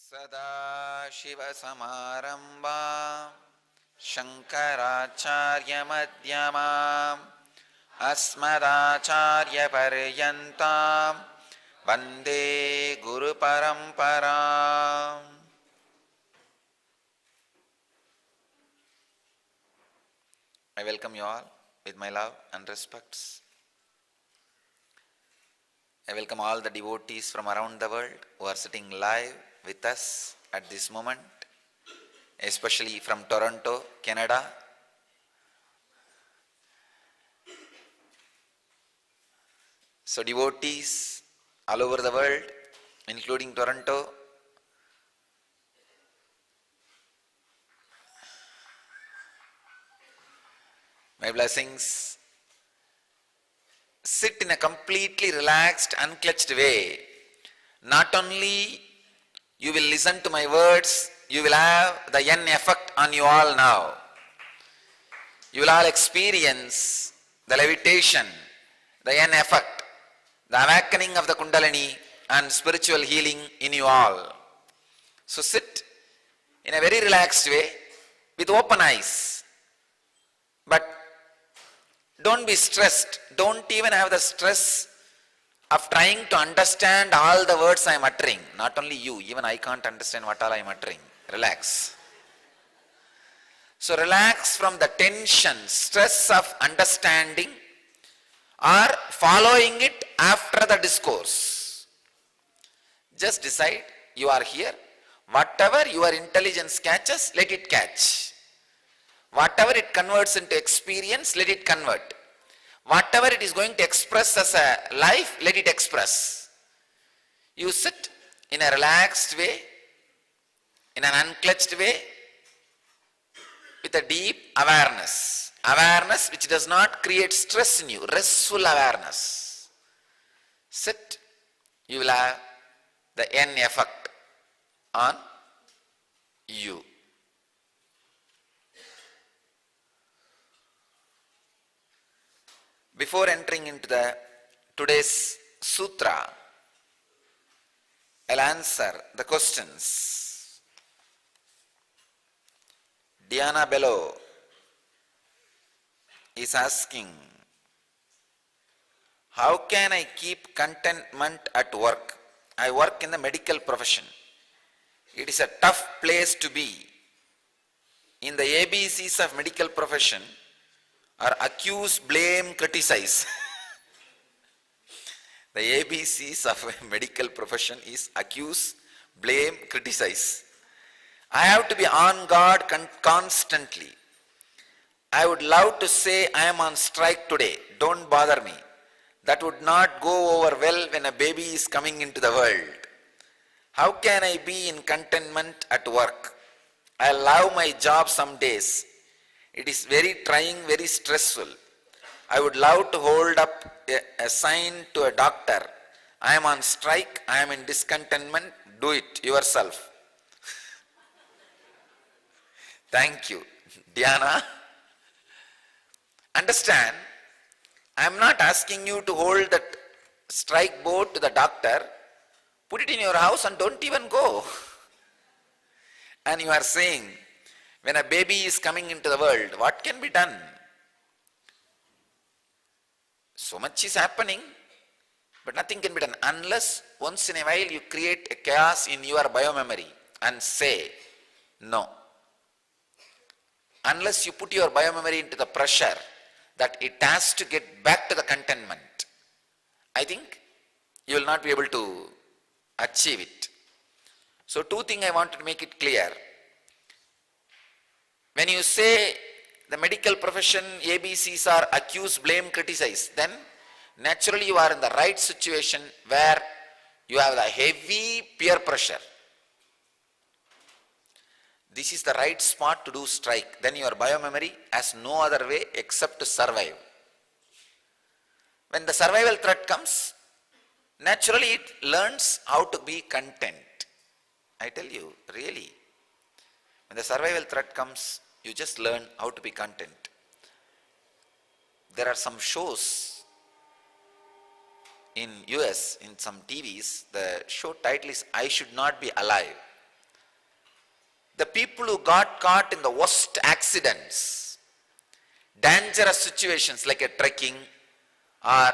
सदाशिवसमारम्भां शङ्कराचार्यमध्यमाम् अस्मदाचार्यपर्यन्तां वन्दे गुरुपरम्पराम्. I welcome you all with my love and respects. I welcome all the devotees from around the world who are sitting live with us at this moment, especially from Toronto, Canada. So devotees all over the world, including Toronto, my blessings. Sit in a completely relaxed, unclutched way. Not only you will listen to my words, you will have the N effect on you all now. You will all experience the levitation, the N effect, the awakening of the Kundalini and spiritual healing in you all. So sit in a very relaxed way with open eyes. But don't be stressed. Don't even have the stress of trying to understand all the words I am uttering. Not only you, even I can't understand what all I am uttering. Relax. So relax from the tension, stress of understanding or following it after the discourse. Just decide you are here. Whatever your intelligence catches, let it catch. Whatever it converts into experience, let it convert. Whatever it is going to express as a life, let it express. You sit in a relaxed way, in an unclutched way, with a deep awareness. Awareness which does not create stress in you, restful awareness. Sit, you will have the N effect on you. Before entering into today's sutra, I'll answer the questions. Diana Bello is asking, how can I keep contentment at work? I work in the medical profession. It is a tough place to be. In the ABCs of medical profession are accuse, blame, criticize. The ABCs of a medical profession is accuse, blame, criticize. I have to be on guard constantly. I would love to say I am on strike today. Don't bother me. That would not go over well when a baby is coming into the world. How can I be in contentment at work? I love my job some days. It is very trying, very stressful. I would love to hold up a sign to a doctor. I am on strike, I am in discontentment, do it yourself. Thank you. Diana, understand, I am not asking you to hold that strike board to the doctor. Put it in your house and don't even go. And you are saying, when a baby is coming into the world, what can be done? So much is happening, but nothing can be done unless once in a while you create a chaos in your biomemory and say, no. Unless you put your biomemory into the pressure that it has to get back to the contentment, I think you will not be able to achieve it. So two things I want to make it clear. When you say the medical profession ABCs are accuse, blame, criticize, then naturally you are in the right situation where you have the heavy peer pressure. This is the right spot to do strike. Then your biomemory has no other way except to survive. When the survival threat comes, naturally it learns how to be content. I tell you, really. When the survival threat comes, you just learn how to be content. There are some shows in US, in some TVs, the show title is I Should Not Be Alive. The people who got caught in the worst accidents, dangerous situations like a trekking or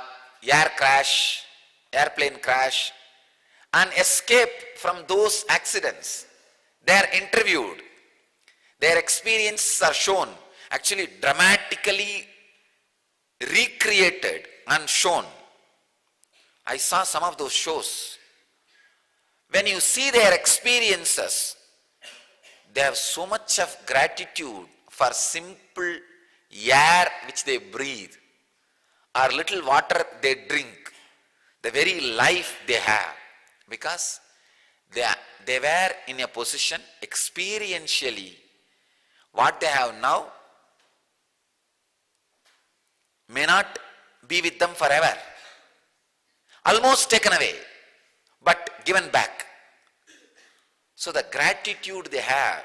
airplane crash, and escape from those accidents, they are interviewed. Their experiences are shown, actually dramatically recreated and shown. I saw some of those shows. When you see their experiences, they have so much of gratitude for simple air which they breathe, or little water they drink, the very life they have, because they were in a position experientially, what they have now may not be with them forever. Almost taken away, but given back. So the gratitude they have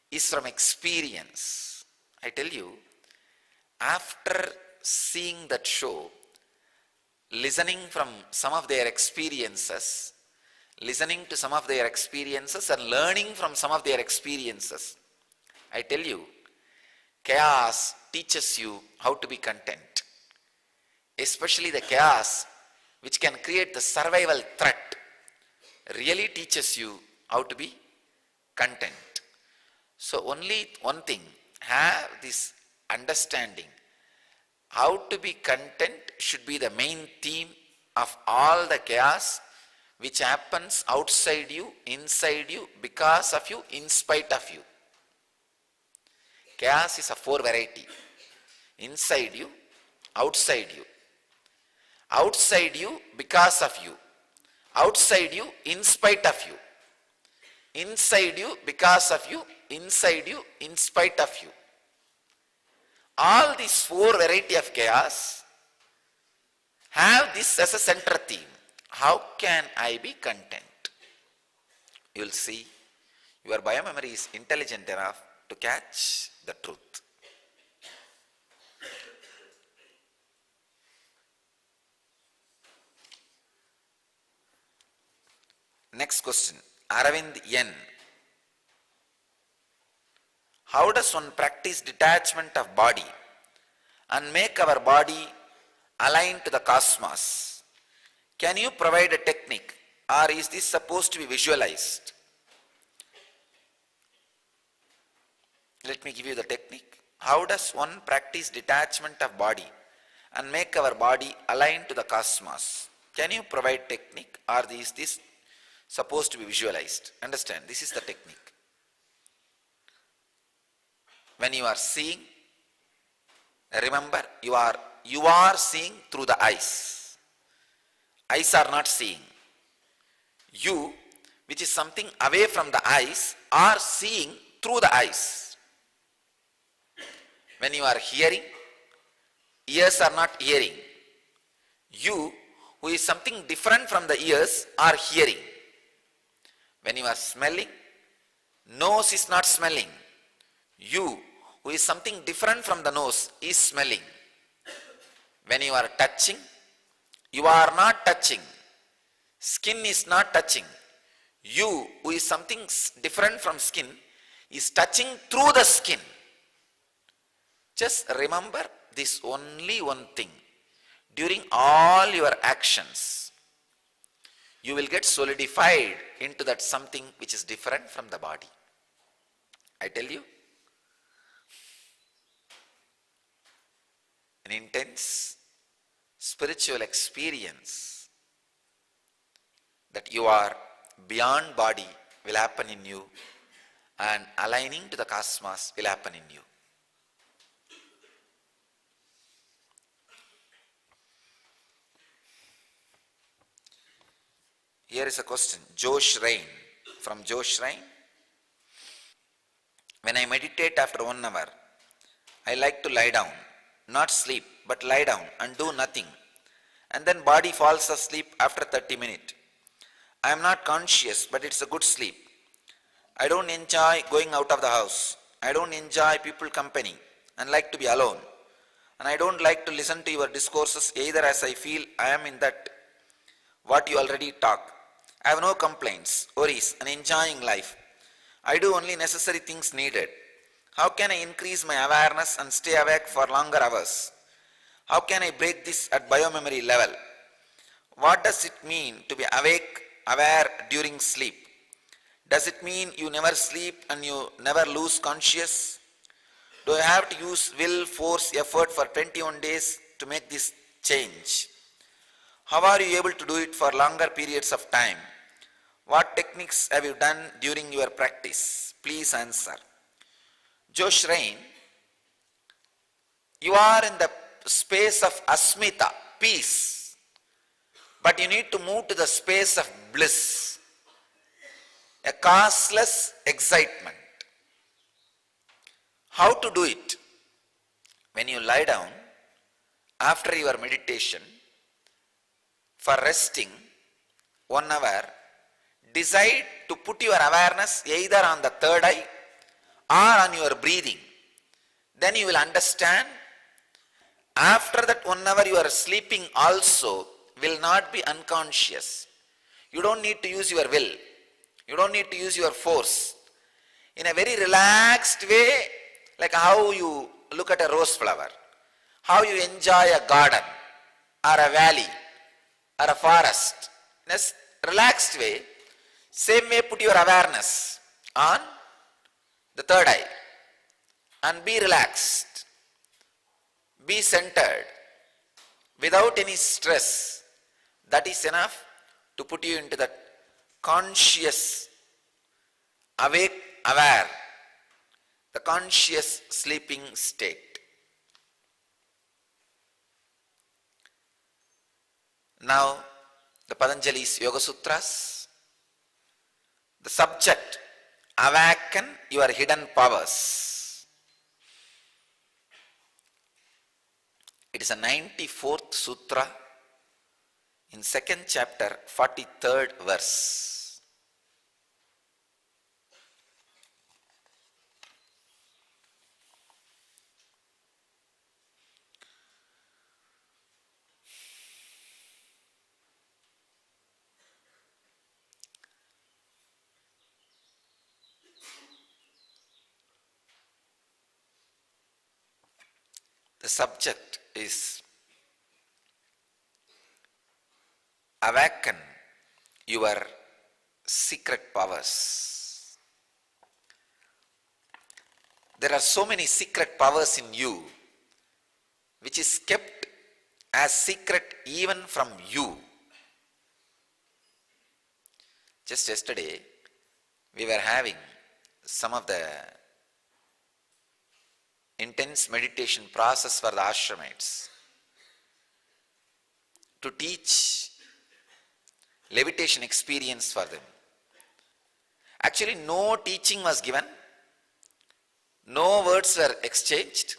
is from experience. I tell you, after seeing that show, listening from some of their experiences, listening to some of their experiences and learning from some of their experiences, I tell you, chaos teaches you how to be content. Especially the chaos which can create the survival threat really teaches you how to be content. So only one thing, have this understanding. How to be content should be the main theme of all the chaos which happens outside you, inside you, because of you, in spite of you. Chaos is a 4 variety. Inside you, outside you. Outside you because of you. Outside you in spite of you. Inside you because of you. Inside you in spite of you. All these 4 variety of chaos have this as a center theme. How can I be content? You will see your biomemory is intelligent enough to catch the truth. Next question, Aravind N. How does one practice detachment of body and make our body align to the cosmos? Can you provide a technique, or is this supposed to be visualized? Let me give you the technique. How does one practice detachment of body and make our body align to the cosmos? Can you provide technique, or is this supposed to be visualized? Understand, this is the technique. When you are seeing, remember, you are seeing through the eyes. Eyes are not seeing. You, which is something away from the eyes, are seeing through the eyes. When you are hearing, ears are not hearing. You, who is something different from the ears, are hearing. When you are smelling, nose is not smelling. You, who is something different from the nose, is smelling. When you are touching, you are not touching. Skin is not touching. You, who is something different from skin, is touching through the skin. Just remember this only one thing. During all your actions, you will get solidified into that something which is different from the body. I tell you, an intense spiritual experience that you are beyond body will happen in you, and aligning to the cosmos will happen in you. Here is a question, Josh Rain, from Josh Rain. When I meditate after 1 hour, I like to lie down, not sleep, but lie down and do nothing. And then body falls asleep after 30 minutes. I am not conscious, but it's a good sleep. I don't enjoy going out of the house. I don't enjoy people company and like to be alone. And I don't like to listen to your discourses either, as I feel I am in that what you already talk. I have no complaints, worries, and enjoying life. I do only necessary things needed. How can I increase my awareness and stay awake for longer hours? How can I break this at biomemory level? What does it mean to be awake, aware during sleep? Does it mean you never sleep and you never lose conscious? Do I have to use will, force, effort for 21 days to make this change? How are you able to do it for longer periods of time? What techniques have you done during your practice? Please answer. Joe Schrein, you are in the space of asmita, peace, but you need to move to the space of bliss, a causeless excitement. How to do it? When you lie down after your meditation for resting 1 hour, decide to put your awareness either on the third eye or on your breathing. Then you will understand. After that 1 hour you are sleeping also will not be unconscious. You don't need to use your will. You don't need to use your force. In a very relaxed way, like how you look at a rose flower, how you enjoy a garden or a valley or a forest. In a relaxed way, same way put your awareness on the third eye and be relaxed, be centered, without any stress. That is enough to put you into that conscious, awake, aware, the conscious sleeping state. Now, the Patanjali's Yoga Sutras, the subject, awaken your hidden powers. It is a 94th sutra in 2nd chapter, 43rd verse. The subject is awaken your secret powers. There are so many secret powers in you which is kept as secret even from you. Just yesterday we were having some of the intense meditation process for the ashramites to teach levitation experience for them. Actually, no teaching was given, no words were exchanged,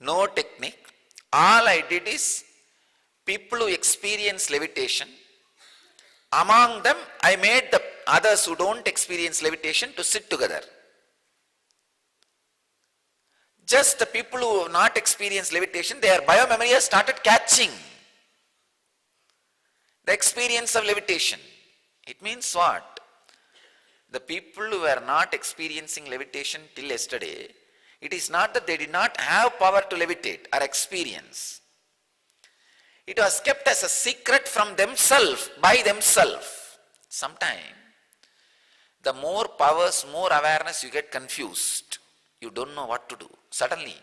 no technique. All I did is people who experience levitation, among them I made the others who don't experience levitation to sit together. Just the people who have not experienced levitation, their biomemory has started catching the experience of levitation. It means what? The people who were not experiencing levitation till yesterday, it is not that they did not have power to levitate or experience. It was kept as a secret from themselves, by themselves. Sometimes, the more powers, more awareness, you get confused. You don't know what to do. Suddenly,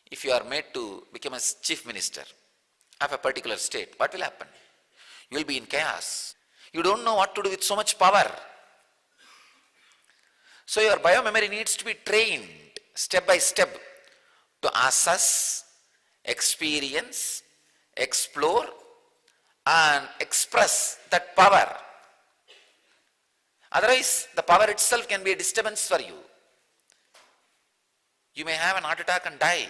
if you are made to become a chief minister of a particular state, what will happen? You will be in chaos. You don't know what to do with so much power. So your biomemory needs to be trained step by step to assess, experience, explore and express that power. Otherwise, the power itself can be a disturbance for you. You may have an heart attack and die.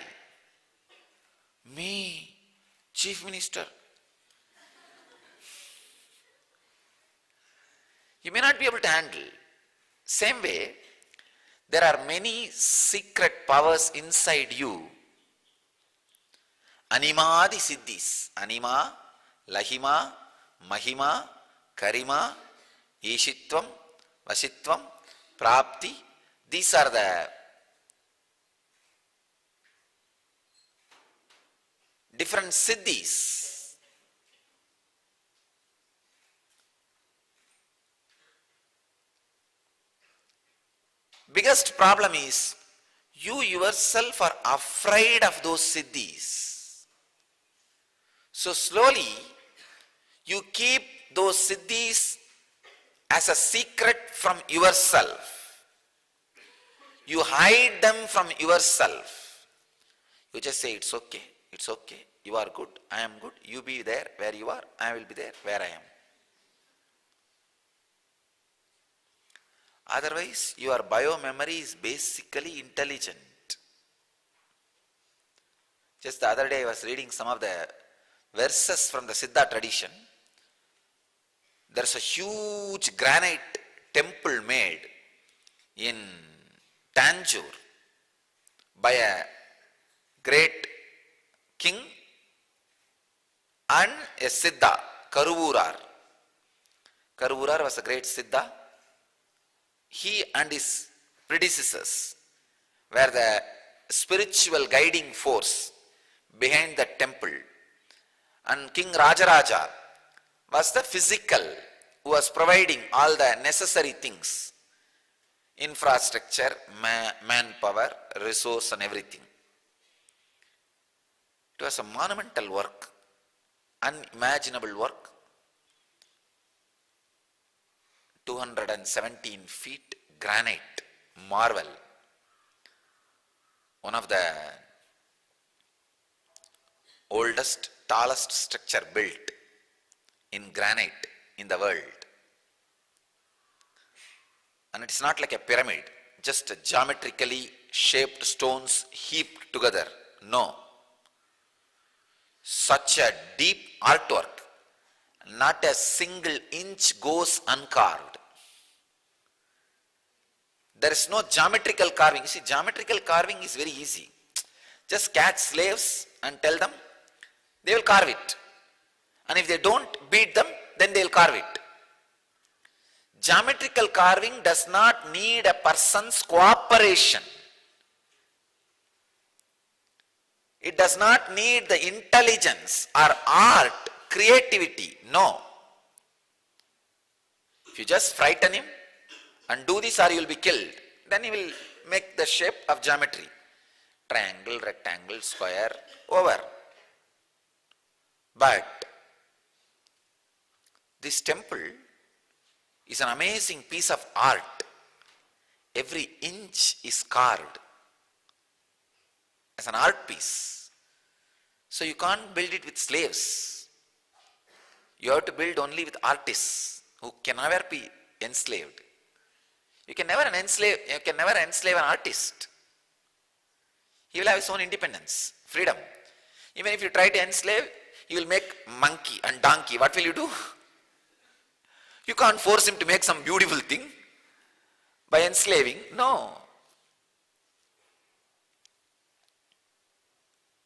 Me, chief minister. You may not be able to handle. Same way, there are many secret powers inside you. Animadi siddhis. Anima, Lahima, Mahima, Karima, Ishitvam, Vasitvam, prapti. These are the different siddhis. Biggest problem is you yourself are afraid of those siddhis. So slowly you keep those siddhis as a secret from yourself. You hide them from yourself. You just say, it's okay, you are good, I am good, you be there where you are, I will be there where I am. Otherwise, your bio-memory is basically intelligent. Just the other day I was reading some of the verses from the Siddha tradition. There's a huge granite temple made in Tanjore by a great king and a Siddha, Karuvurar. Karuvurar was a great Siddha. He and his predecessors were the spiritual guiding force behind the temple. And King Rajaraja was the physical, who was providing all the necessary things, infrastructure, manpower, resource and everything. It was a monumental work, unimaginable work. 217 feet granite, marble. One of the oldest, tallest structure built in granite in the world. And it's not like a pyramid, just geometrically shaped stones heaped together. No. Such a deep artwork, not a single inch goes uncarved. There is no geometrical carving. You see, geometrical carving is very easy. Just catch slaves and tell them, they will carve it. And if they don't beat them, then they will carve it. Geometrical carving does not need a person's cooperation. It does not need the intelligence or art, creativity. No. If you just frighten him and do this or you will be killed, then he will make the shape of geometry. Triangle, rectangle, square, over. But this temple is an amazing piece of art. Every inch is carved as an art piece. So you can't build it with slaves. You have to build only with artists who can never be enslaved. You can never enslave an artist. He will have his own independence, freedom. Even if you try to enslave, he will make monkey and donkey. What will you do? You can't force him to make some beautiful thing by enslaving. No.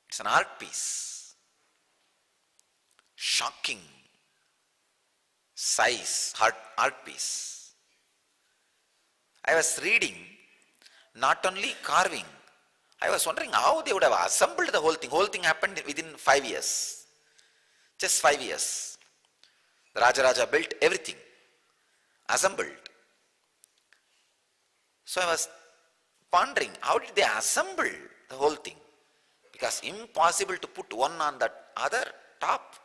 It's an art piece. Shocking size, art piece. I was reading, not only carving, I was wondering how they would have assembled the whole thing. Whole thing happened within 5 years. Just 5 years. The Rajaraja built everything, assembled. So I was pondering, how did they assemble the whole thing? Because impossible to put one on the other top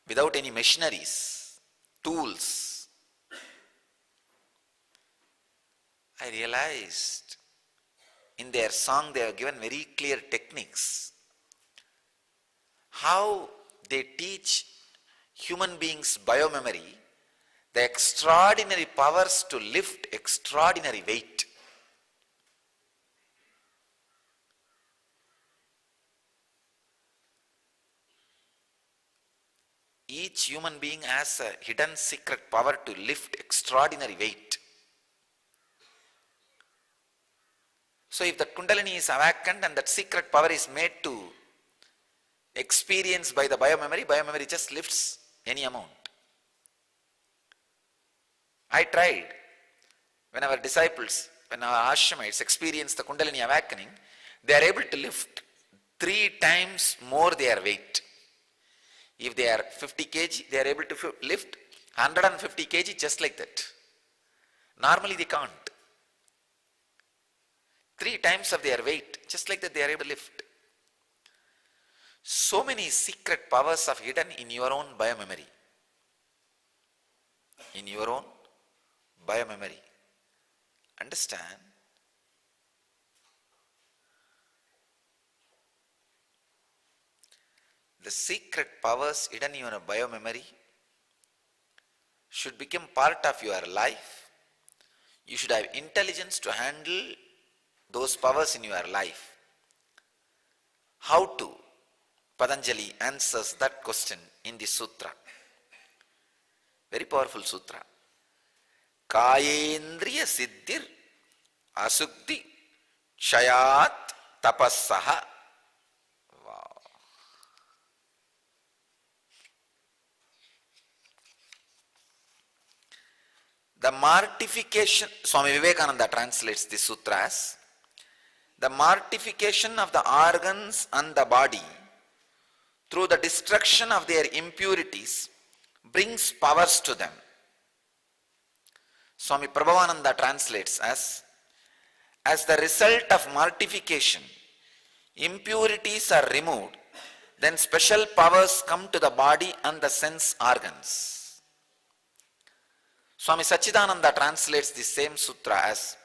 without any machineries, tools. I realized in their song they have given very clear techniques. How they teach human beings biomemory, the extraordinary powers to lift extraordinary weight. Each human being has a hidden secret power to lift extraordinary weight. So if that Kundalini is awakened and that secret power is made to experience by the biomemory, biomemory just lifts any amount. I tried. When our disciples, when our ashramites experience the Kundalini awakening, they are able to lift 3 times more their weight. If they are 50 kg, they are able to lift 150 kg just like that. Normally they can't. 3 times of their weight, just like that they are able to lift. So many secret powers are hidden in your own biomemory. In your own biomemory. Understand? The secret powers hidden in your biomemory should become part of your life. You should have intelligence to handle those powers in your life. How to? Patanjali answers that question in the sutra. Very powerful sutra. Kayendriya siddhir asukti kshayat tapassaha. Wow. The mortification, Swami Vivekananda translates this sutra as the mortification of the organs and the body through the destruction of their impurities brings powers to them. Swami Prabhavananda translates as the result of mortification, impurities are removed, then special powers come to the body and the sense organs. Swami Sachidananda translates the same sutra as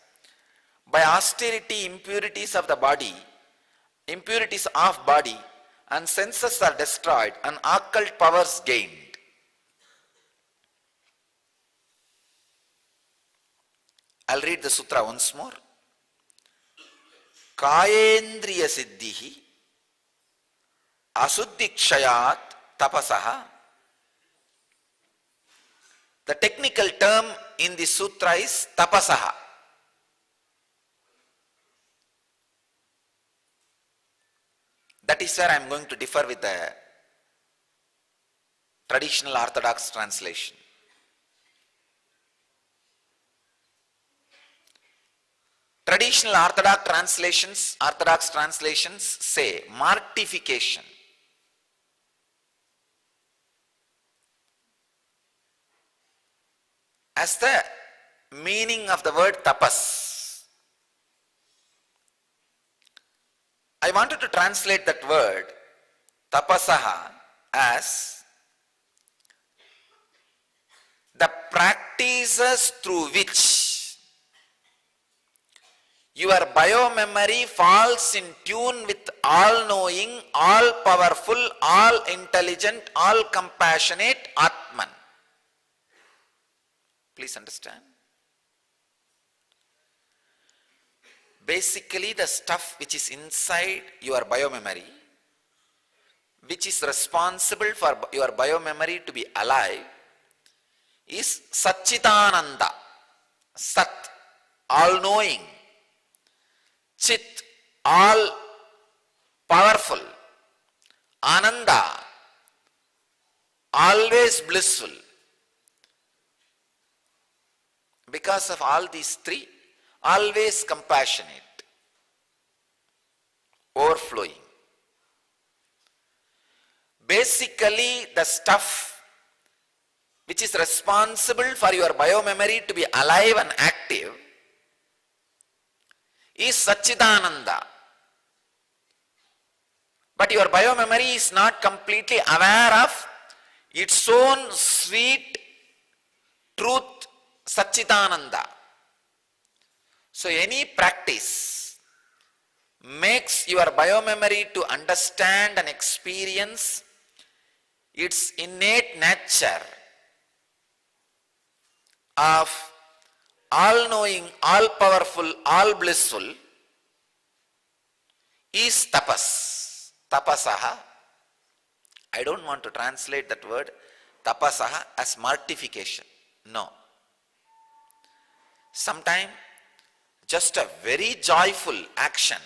by austerity, impurities of body and senses are destroyed and occult powers gained. I'll read the sutra once more. Kayendriya siddhihi asuddhikshayat tapasaha. The technical term in the sutra is tapasaha. That is where I am going to differ with the traditional orthodox translation. Traditional orthodox translations say mortification. As the meaning of the word tapas. I wanted to translate that word tapasaha as the practices through which your biomemory falls in tune with all-knowing, all-powerful, all-intelligent, all-compassionate Atman. Please understand. Basically, the stuff which is inside your biomemory, which is responsible for your biomemory to be alive, is Satchitananda, Sat, all-knowing, Chit, all-powerful, Ananda, always blissful. Because of all these three, always compassionate, overflowing. Basically, the stuff which is responsible for your biomemory to be alive and active is Satchidananda. But your biomemory is not completely aware of its own sweet truth, Satchidananda. So any practice makes your biomemory to understand and experience its innate nature of all-knowing, all-powerful, all-blissful is tapas. Tapasaha. I don't want to translate that word tapasaha as mortification. No. Sometimes just a very joyful action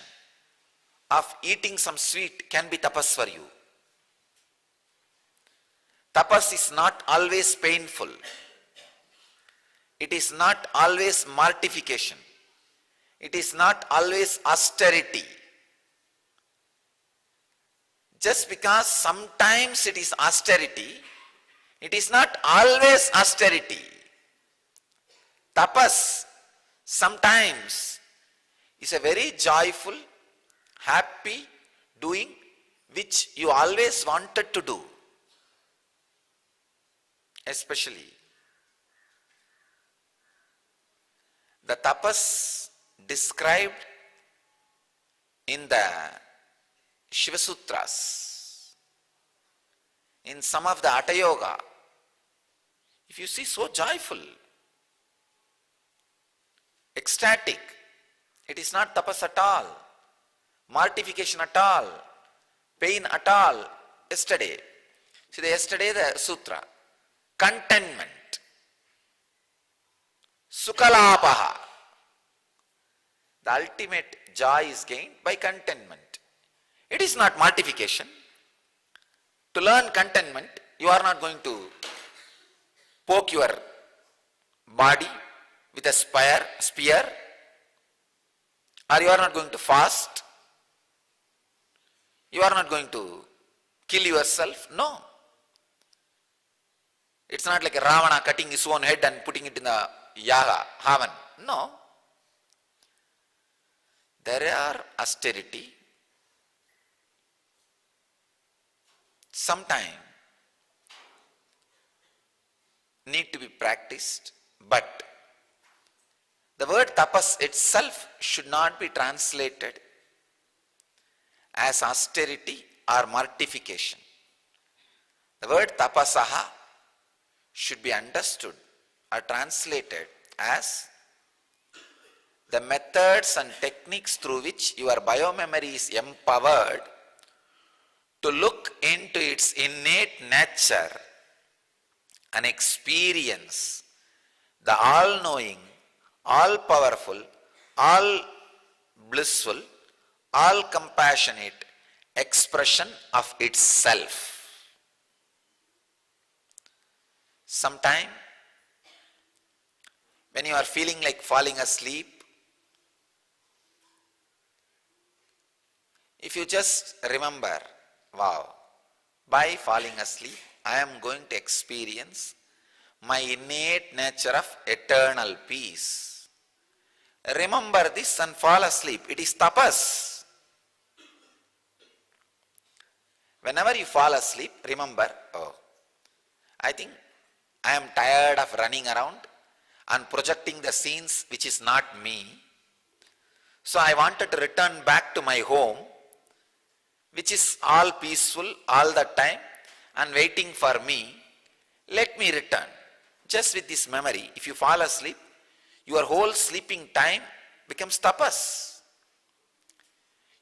of eating some sweet can be tapas for you. Tapas is not always painful. It is not always mortification. It is not always austerity. Just because sometimes it is austerity, it is not always austerity. Tapas sometimes is a very joyful, happy doing which you always wanted to do. Especially the tapas described in the Shiva Sutras, in some of the Hatha Yoga, if you see, so joyful, ecstatic, it is not tapas at all, mortification at all, pain at all. Yesterday, the sutra, contentment, sukhalapaha, the ultimate joy is gained by contentment. It is not mortification. To learn contentment, you are not going to poke your body with a spear, or you are not going to fast, you are not going to kill yourself. No. It's not like a Ravana cutting his own head and putting it in the yaga, havan. No. There are austerity. Sometime need to be practiced, but the word tapas itself should not be translated as austerity or mortification. The word tapasaha should be understood or translated as the methods and techniques through which your biomemory is empowered to look into its innate nature and experience the all-knowing, all-powerful, all-blissful, all-compassionate expression of itself. Sometime, when you are feeling like falling asleep, if you just remember, wow, by falling asleep, I am going to experience my innate nature of eternal peace. Remember this and fall asleep. It is tapas. Whenever you fall asleep, remember, oh, I think I am tired of running around and projecting the scenes which is not me. So I wanted to return back to my home, which is all peaceful all the time and waiting for me. Let me return. Just with this memory, if you fall asleep, your whole sleeping time becomes tapas.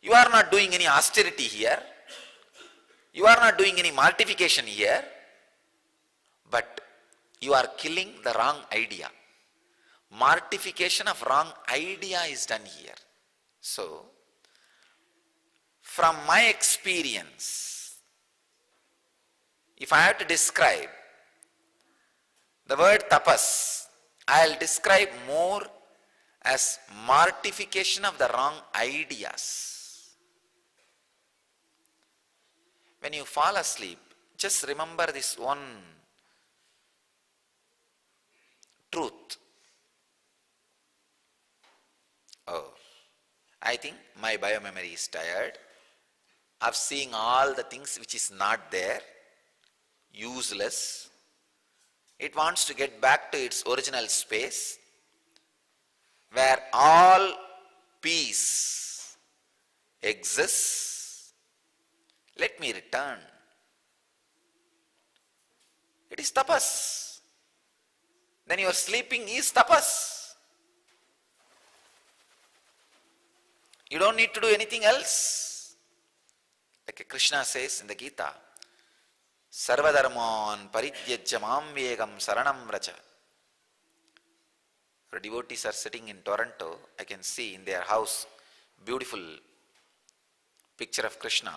You are not doing any austerity here. You are not doing any mortification here. But you are killing the wrong idea. Mortification of wrong idea is done here. So, from my experience, if I have to describe the word tapas, I'll describe more as mortification of the wrong ideas. When you fall asleep, just remember this one truth. Oh, I think my biomemory is tired of seeing all the things which is not there, useless. It wants to get back to its original space where all peace exists. Let me return. It is tapas. Then your sleeping is tapas. You don't need to do anything else. Like Krishna says in the Gita, Sarvadharman parityajya mam vegam saranam vracha. For devotees are sitting in Toronto, I can see in their house beautiful picture of Krishna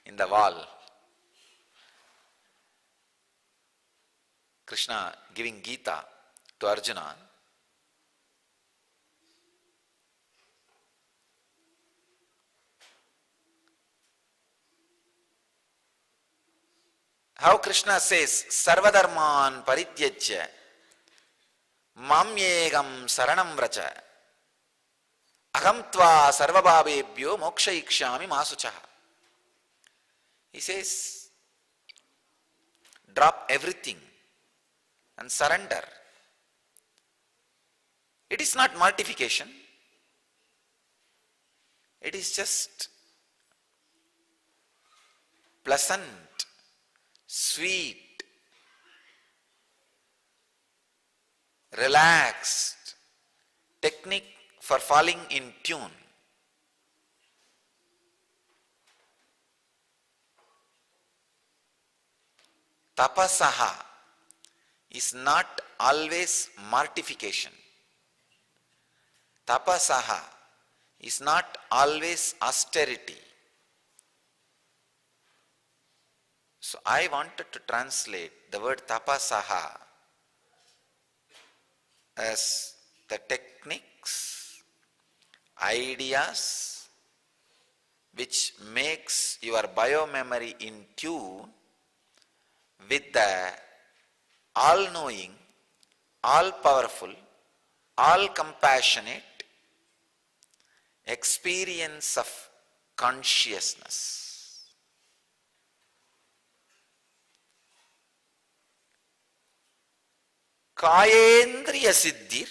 in the wall. Krishna giving Gita to Arjuna, how Krishna says, Sarvadharman parityajya mamyegam saranam vracha aham tva sarvabhavebhyo mokshayikshami masuchaha. He says, drop everything and surrender. It is not mortification. It is just pleasant, sweet, relaxed technique for falling in tune. Tapasaha is not always mortification. Tapasaha is not always austerity. So I wanted to translate the word tapasaha as the techniques, ideas which makes your biomemory in tune with the all-knowing, all-powerful, all-compassionate experience of consciousness. Kayendriya siddhir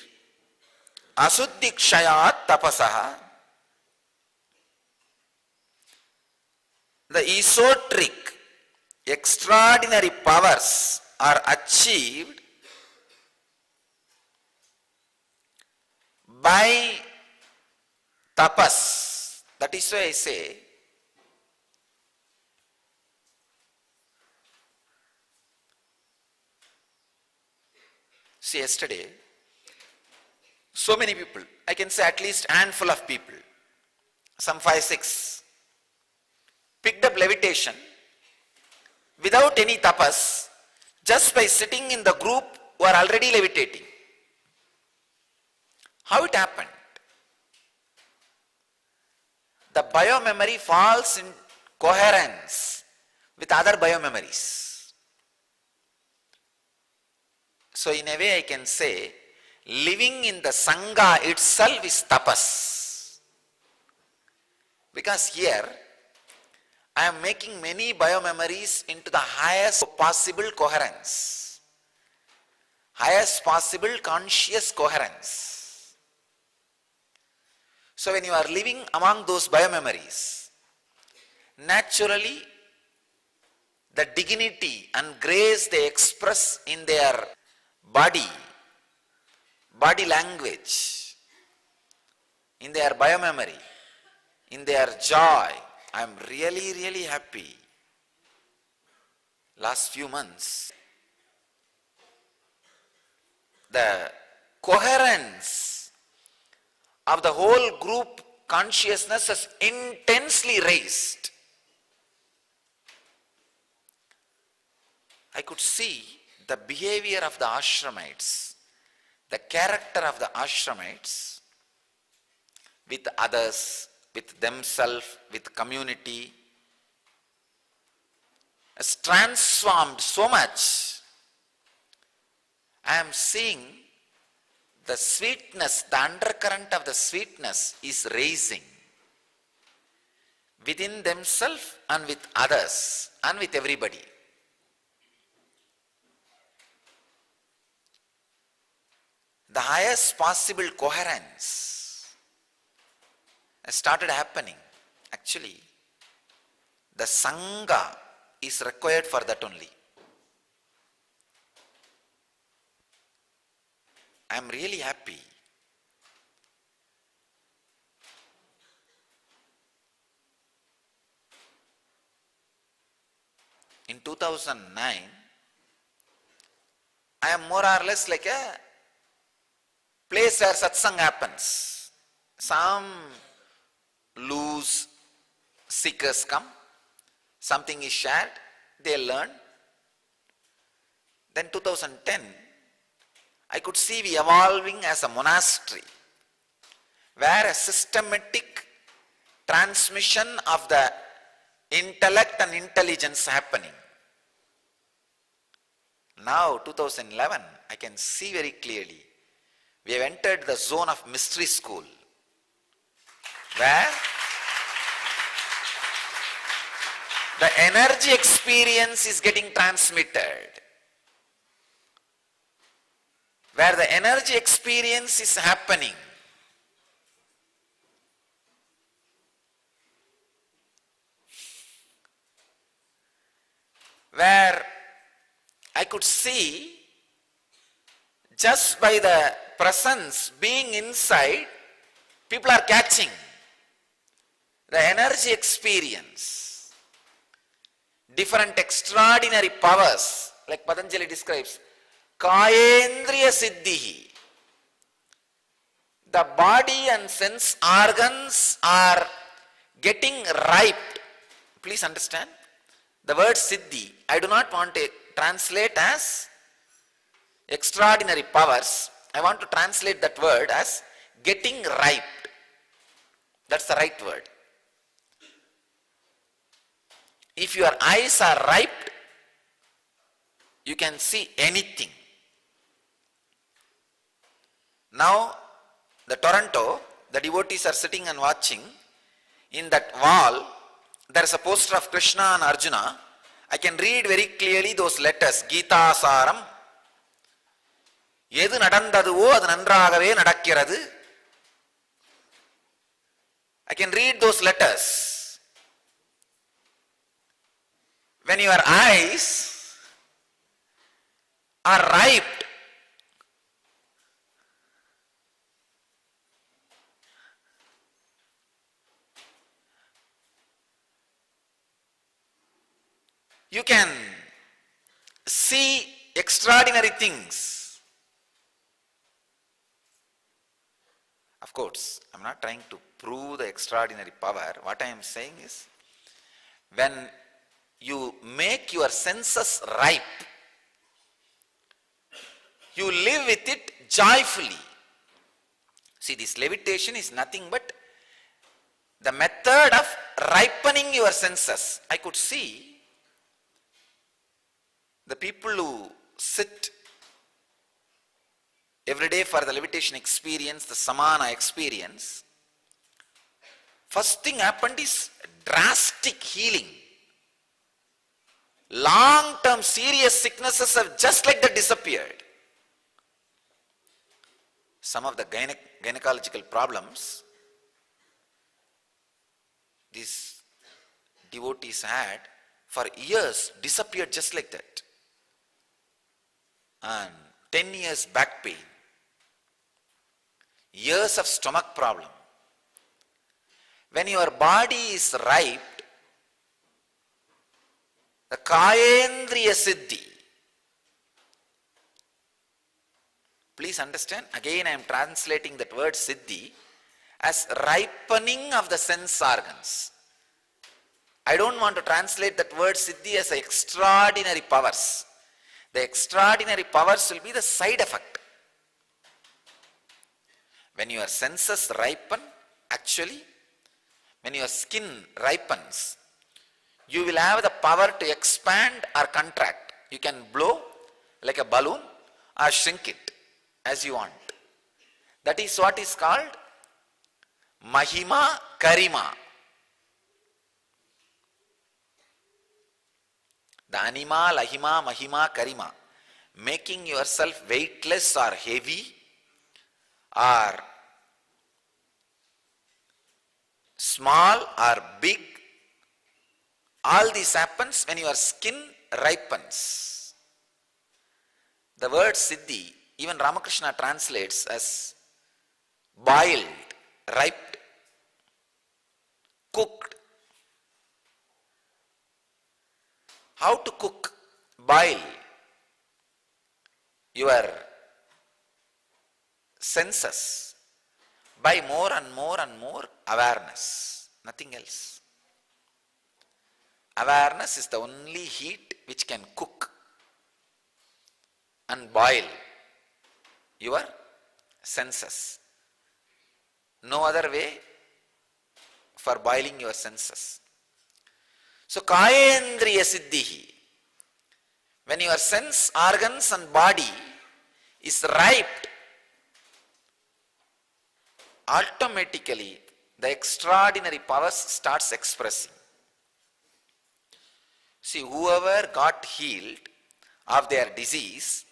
asuddhikshayat tapasaha. The esoteric, extraordinary powers are achieved by tapas. That is why I say, see, yesterday, so many people, I can say at least handful of people, some 5, 6, picked up levitation without any tapas, just by sitting in the group who are already levitating. How it happened? The biomemory falls in coherence with other biomemories. So in a way I can say, living in the Sangha itself is tapas. Because here, I am making many biomemories into the highest possible coherence, highest possible conscious coherence. So when you are living among those biomemories, naturally the dignity and grace they express in their body language, in their biomemory, in their joy, I am really, really happy. Last few months, the coherence of the whole group consciousness is intensely raised. I could see the behavior of the ashramites, the character of the ashramites with others, with themselves, with community, has transformed so much. I am seeing the sweetness, the undercurrent of the sweetness is raising within themselves and with others and with everybody. The highest possible coherence started happening. Actually, the Sangha is required for that only. I am really happy. In 2009, I am more or less like a place where satsang happens. Some loose seekers come, something is shared, they learn. Then 2010, I could see we evolving as a monastery, where a systematic transmission of the intellect and intelligence happening. Now 2011, I can see very clearly, we have entered the zone of mystery school, where the energy experience is getting transmitted. Where the energy experience is happening. Where I could see, just by the presence being inside, people are catching the energy experience. Different extraordinary powers, like Patanjali describes, Kayendriya Siddhihi. The body and sense organs are getting ripe. Please understand, the word Siddhi, I do not want to translate as extraordinary powers. I want to translate that word as getting ripe. That's the right word. If your eyes are ripe, you can see anything. Now, the Toronto, the devotees are sitting and watching. In that wall, there is a poster of Krishna and Arjuna. I can read very clearly those letters. Gita Saram. எது நடந்ததுவோ அது நன்றாகவே நடக்கிறது. I can read those letters. When your eyes are ripe, you can see extraordinary things. Of course, I am not trying to prove the extraordinary power. What I am saying is, when you make your senses ripe, you live with it joyfully. See, this levitation is nothing but the method of ripening your senses. I could see the people who sit every day for the levitation experience, the samana experience, first thing happened is drastic healing. Long-term serious sicknesses have just like that disappeared. Some of the gynecological problems these devotees had for years disappeared just like that. And 10 years back pain, years of stomach problem. When your body is ripe, the Kayendriya Siddhi. Please understand, again I am translating that word Siddhi as ripening of the sense organs. I don't want to translate that word Siddhi as extraordinary powers. The extraordinary powers will be the side effect. When your senses ripen, actually, when your skin ripens, you will have the power to expand or contract. You can blow like a balloon or shrink it as you want. That is what is called Mahima Karima. The anima, lahima, mahima, karima. Making yourself weightless or heavy or small or big. All this happens when your skin ripens. The word Siddhi, even Ramakrishna translates as boiled, ripe, cooked. How to cook? Boil your senses by more and more and more awareness, nothing else. Awareness is the only heat which can cook. and boil your senses. No other way for boiling your senses. So Kayendriya Siddhihi, when your sense organs and body is ripe, automatically the extraordinary powers starts expressing. See, whoever got healed of their disease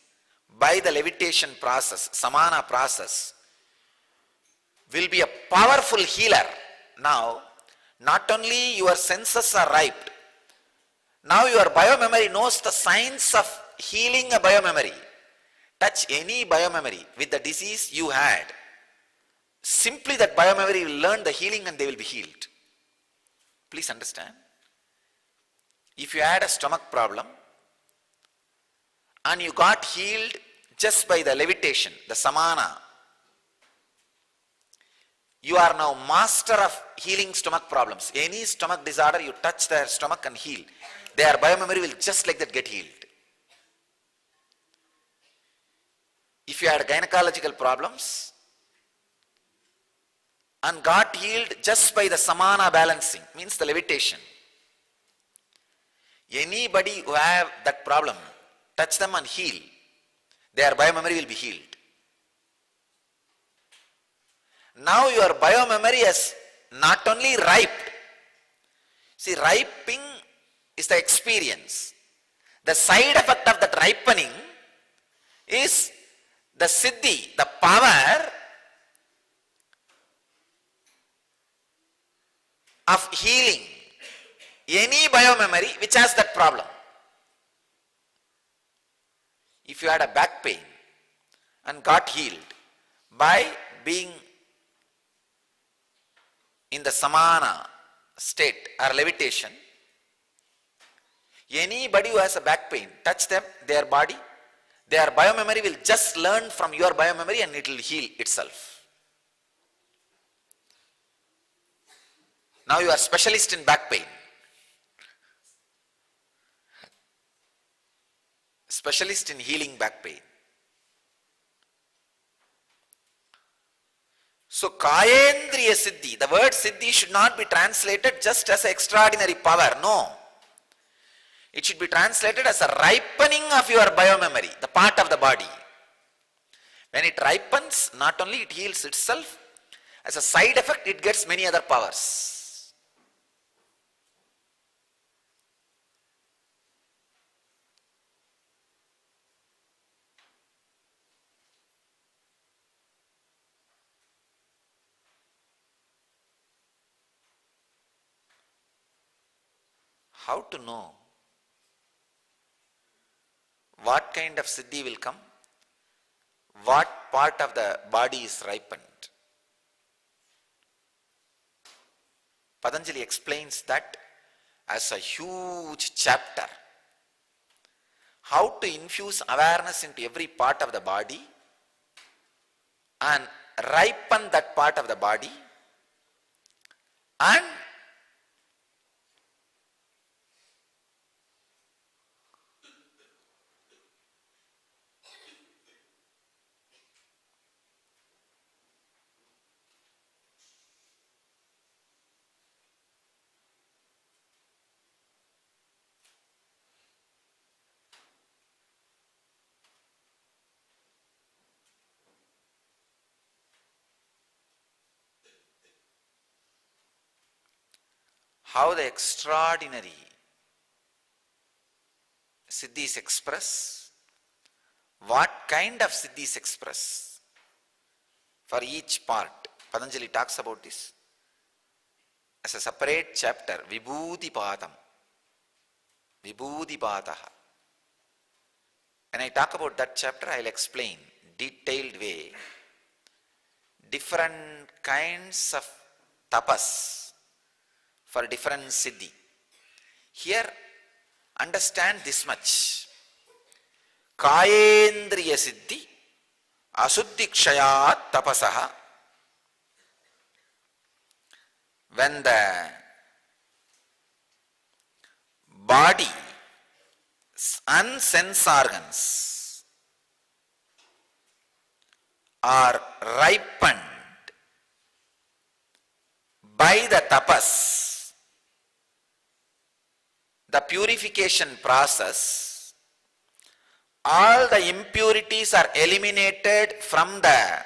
by the levitation process, samana process, will be a powerful healer. Now, not only your senses are ripe, now your biomemory knows the science of healing a biomemory. Touch any biomemory with the disease you had. Simply that biomemory will learn the healing and they will be healed. Please understand. If you had a stomach problem and you got healed just by the levitation, the samana, you are now master of healing stomach problems. Any stomach disorder, you touch their stomach and heal. Their biomemory will just like that get healed. If you had gynecological problems and got healed just by the samana balancing, means the levitation. Anybody who have that problem, touch them and heal, their biomemory will be healed. Now your biomemory is not only ripe. See, ripening is the experience. The side effect of that ripening is the siddhi, the power of healing any biomemory which has that problem. If you had a back pain and got healed by being in the samana state or levitation, anybody who has a back pain, touch them, their body, their biomemory will just learn from your biomemory and it will heal itself. Now you are specialist in back pain. Specialist in healing back pain. So Kayendriya Siddhi, the word Siddhi should not be translated just as an extraordinary power, no. It should be translated as a ripening of your biomemory, the part of the body. When it ripens, not only it heals itself, as a side effect it gets many other powers. How to know what kind of siddhi will come? What part of the body is ripened? Patanjali explains that as a huge chapter. How to infuse awareness into every part of the body and ripen that part of the body and how the extraordinary siddhis express, what kind of siddhis express for each part. Patanjali talks about this as a separate chapter, Vibhudipadam, Vibhudipadaha. When I talk about that chapter, I will explain detailed way different kinds of tapas for different siddhi. Here, understand this much. Kayendriya siddhi asuddhikshayat tapasaha. When the body and sense organs are ripened by the tapas, the purification process, all the impurities are eliminated from the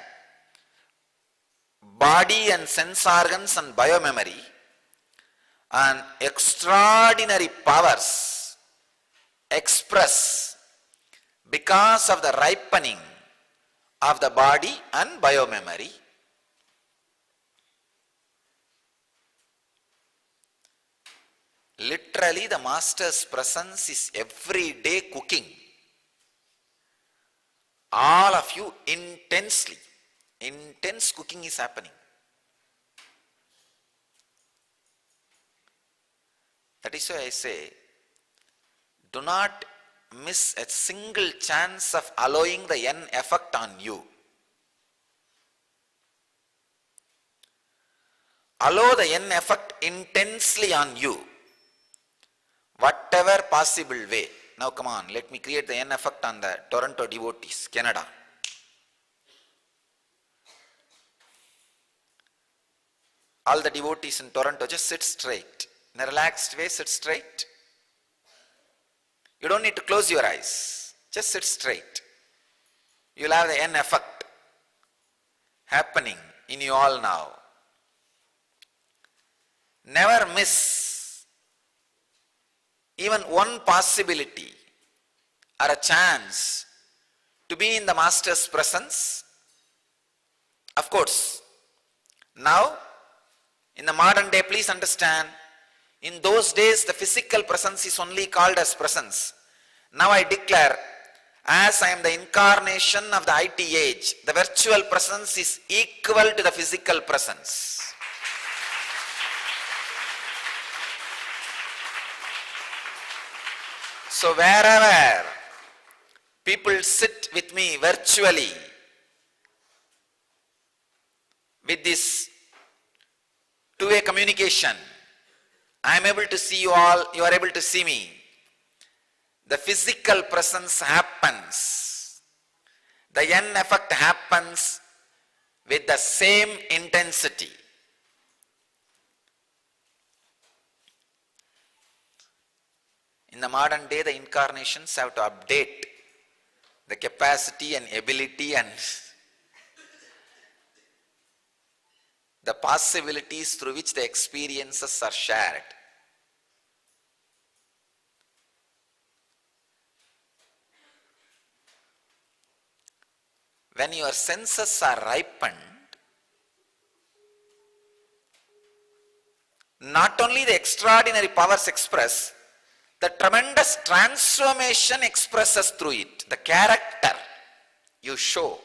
body and sense organs and biomemory, and extraordinary powers express because of the ripening of the body and biomemory. Literally, the Master's presence is every day cooking. All of you intensely, intense cooking is happening. That is why I say, do not miss a single chance of allowing the N effect on you. Allow the N effect intensely on you, whatever possible way. Now come on, let me create the N effect on the Toronto devotees, Canada. All the devotees in Toronto, just sit straight. In a relaxed way, sit straight. You don't need to close your eyes. Just sit straight. You will have the N effect happening in you all now. Never miss even one possibility or a chance to be in the Master's presence. Of course, now in the modern day, please understand, in those days the physical presence is only called as presence. Now I declare, as I am the incarnation of the IT age, the virtual presence is equal to the physical presence. So wherever people sit with me virtually, with this two-way communication, I am able to see you all, you are able to see me. The physical presence happens. The N effect happens with the same intensity. In the modern day, the incarnations have to update the capacity and ability and the possibilities through which the experiences are shared. When your senses are ripened, not only the extraordinary powers express, the tremendous transformation expresses through it. The character you show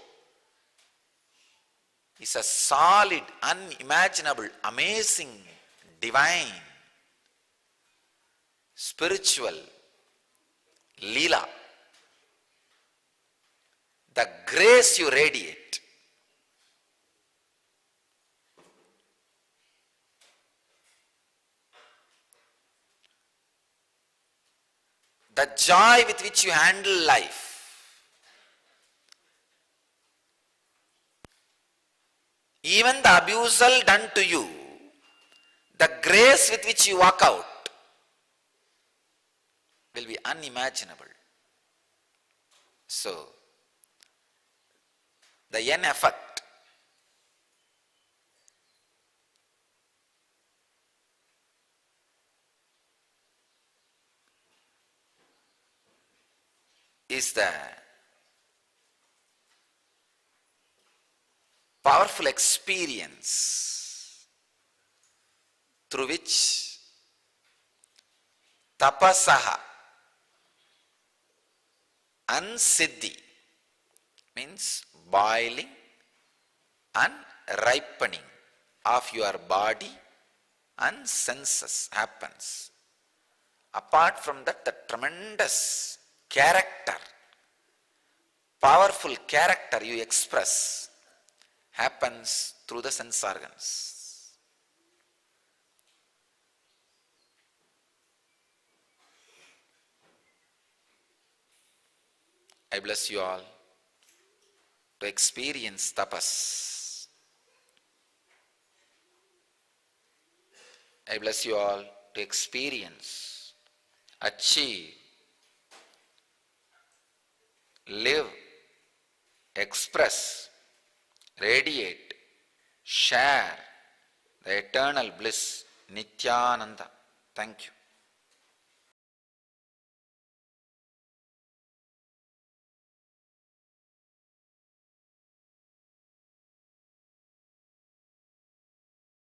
is a solid, unimaginable, amazing, divine, spiritual Leela. The grace you radiate, the joy with which you handle life, even the abusal done to you, the grace with which you walk out will be unimaginable. So, the N effect is the powerful experience through which tapasaha and siddhi, means boiling and ripening of your body and senses happens. Apart from that, the tremendous character, powerful character you express happens through the sense organs. I bless you all to to experience tapas. I bless you all to experience, achieve, live, express, radiate, share the eternal bliss, Nityananda. Thank you.